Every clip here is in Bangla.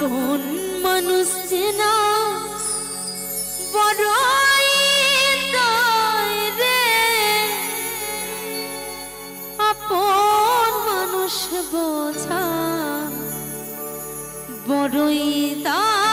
আপন মানুষ চেনা বড়ই দায় রে, আপন মানুষ বোঝা বড়ই দায়।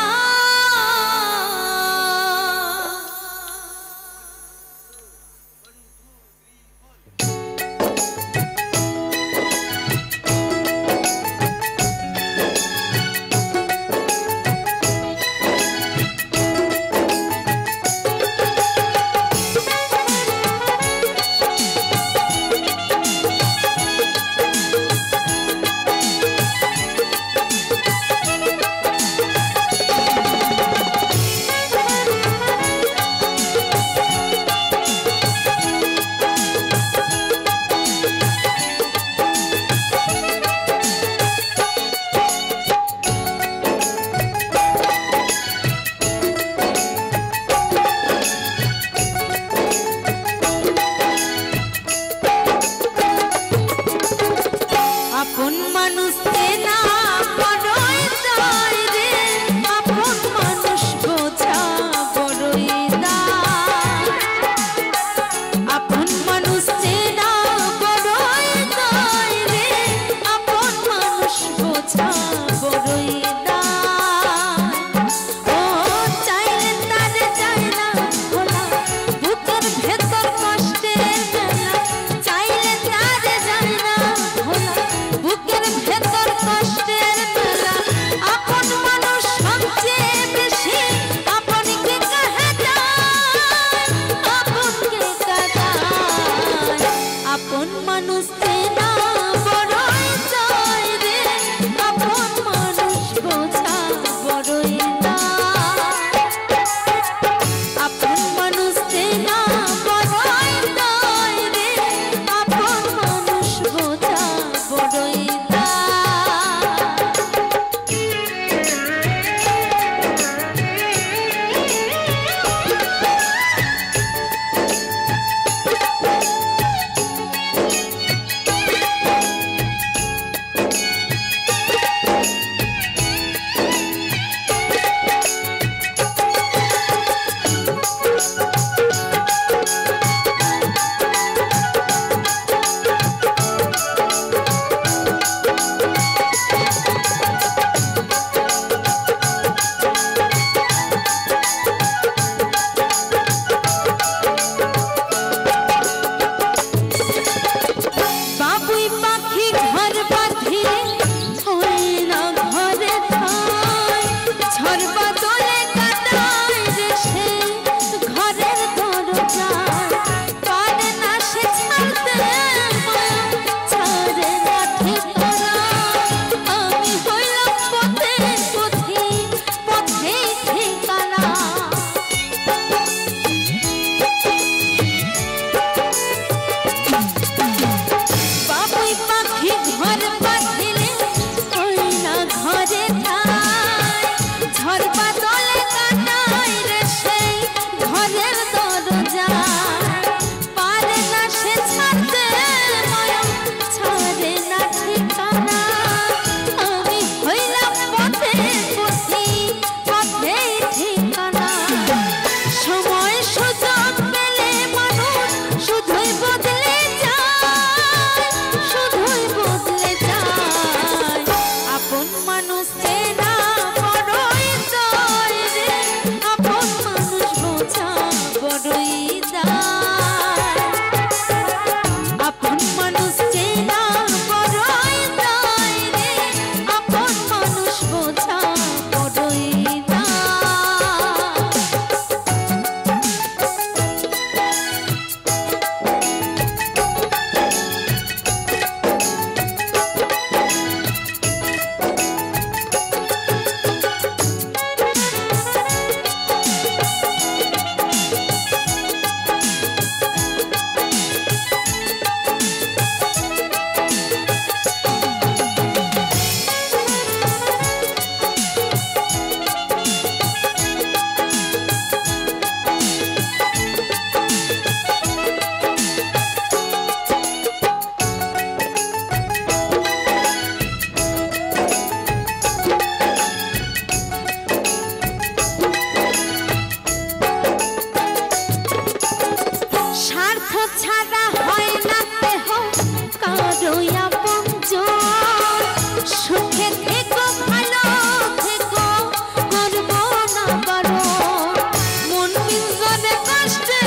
জনে কষ্টে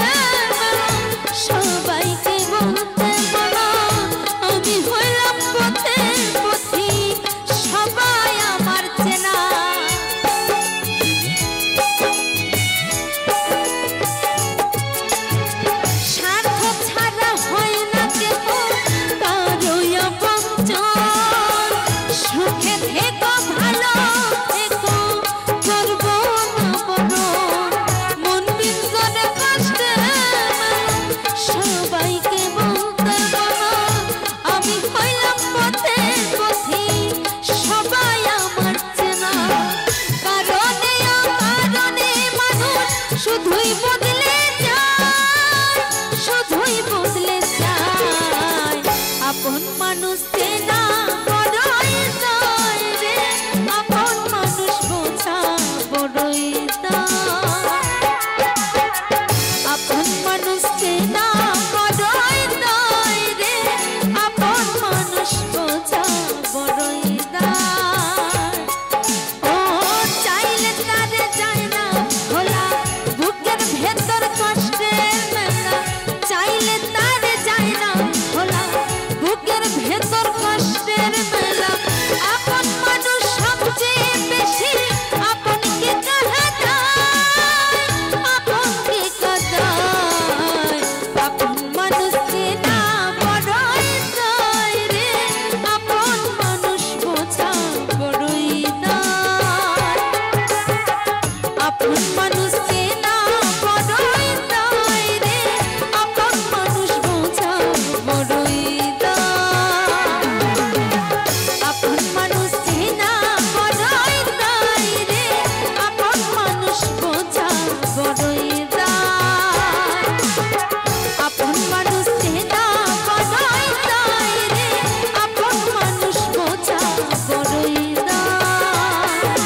সবাইকে বলতে বলো আমি হইলাম পথে পথি সবাই আমার চেনা স্বার্থ ছাড়া হয় না কেহ কারোই বঞ্চন সুখে থেকো ভালো থেকো করব না বরণ মন বিঞ্জনে কষ্টে সবাইকে বলতে বলো আমি হইলাম পথে পথি সবাই আমার চেনা কারণে অকারণে মানুষ শুধুই বদলে যায় শুধুই বদলে যায় আপন মানুষ চেনা বড়ই দায় রে আপন মানুষ বোঝা বড়ই দায় আপন মানুষ চেনা বড়ই দায় রে আপন মানুষ বোঝা বড়ই দায় ও চাইলে তারে যায় না ভোলা বুকের ভেতর কষ্টের মেলা চাইলে তারে যায় না ভোলা বুকের ভেতর কষ্টের মেলা আপন মানুষ সবচেয়ে বেশি আপনকে কাঁদায় আপনকে কাঁদায় আপন মানুষ চেনা বড়ই দায় রে আপন মানুষ বোঝা বড়ই দায় আপন মানুষ চেনা বড়ই দায় রে আপন মানুষ বোঝা বড়ই দায় আপন মানুষ চেনা বড়ই দায় রে আপন মানুষ বোঝা বড়ই দায় আপন মানুষ চেনা বড়ই দায় রে আপন মানুষ বোঝা বড়ই দায়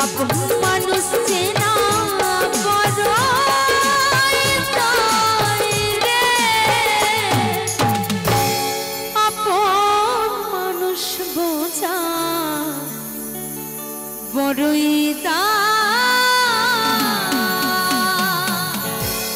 আপন মানুষ চেনা বড়ই দায় রে আপন মানুষ বোঝা বড়ই দায়